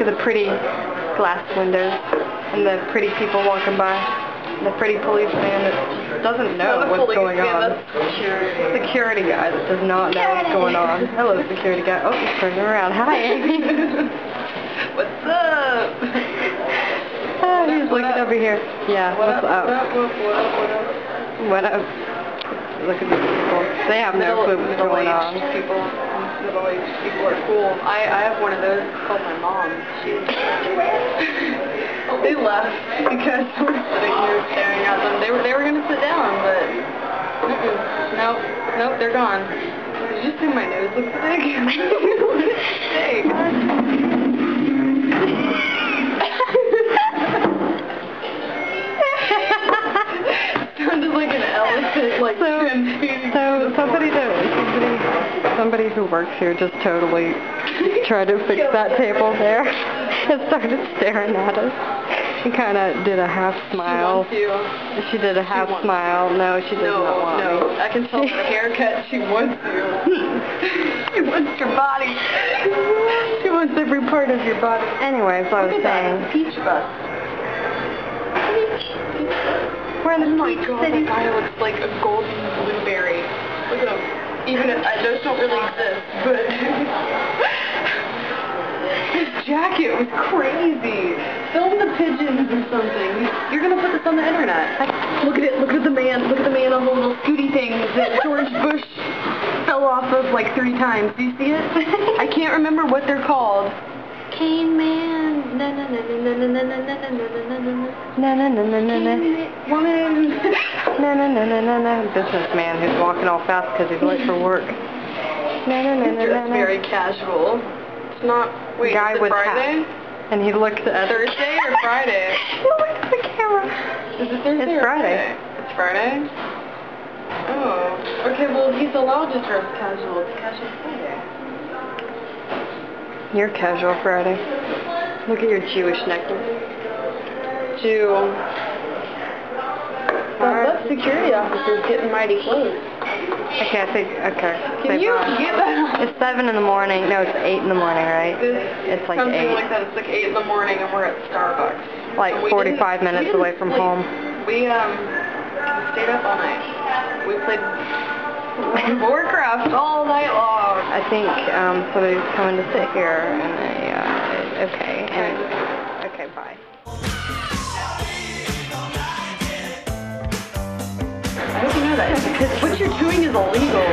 Look at the pretty glass windows and the pretty people walking by. And the pretty policeman that doesn't know what's going on. Security guy that does not know what's going on. Hello, security guy. Oh, he's turning around. Hi, Amy. What's up? Oh, he's looking over here. Yeah, what's up? What up? Look at these people. They have no clue what's going on. Middle-aged people are cool. I have one of those called my mom. They left because we're sitting here staring at them. They were gonna sit down, but nope, they're gone. Did you see my nose looks big? Big. Sounded like an elephant, like somebody who works here just totally tried to fix that table there and started staring at us. She kind of did a half smile. She did a half smile. No, she does not want me. No, I can tell her haircut. She wants you. She wants your body. She wants every part of your body. Anyways, I was saying. Peach bus. We're in the Peach City. That guy looks like a golden blueberry. Look at him. Even if those don't really exist, but his jacket was crazy. Film the pigeons or something. You're gonna put this on the internet. Look at it. Look at the man. Look at the man on the little scooty thing that George Bush fell off of like 3 times. Do you see it? I can't remember what they're called. Cane Man. Na na na na na na na na na na na na na na. Woman. Na na na na na na. Businessman who's walking all fast because he's late for work. Na na na na na. It's very casual. It's not. Wait, guy is it with Friday? Hat. And he looked at Thursday or Friday? He looked at the camera. Is it Thursday or Friday. It's Friday? Oh. Okay, well he's allowed to dress casual. It's casual Friday. You're casual Friday. Look at your Jewish necklace. Jew. That security officer's getting mighty close. Okay, Can you get that? It's 7 in the morning. No, it's 8 in the morning, right? It's like 8. Something like that. It's like 8 in the morning and we're at Starbucks. Like 45 minutes away from home. We stayed up all night. We played Warcraft all night long. I think somebody's coming to sit here and okay, bye. I hope you know that, because what you're doing is illegal.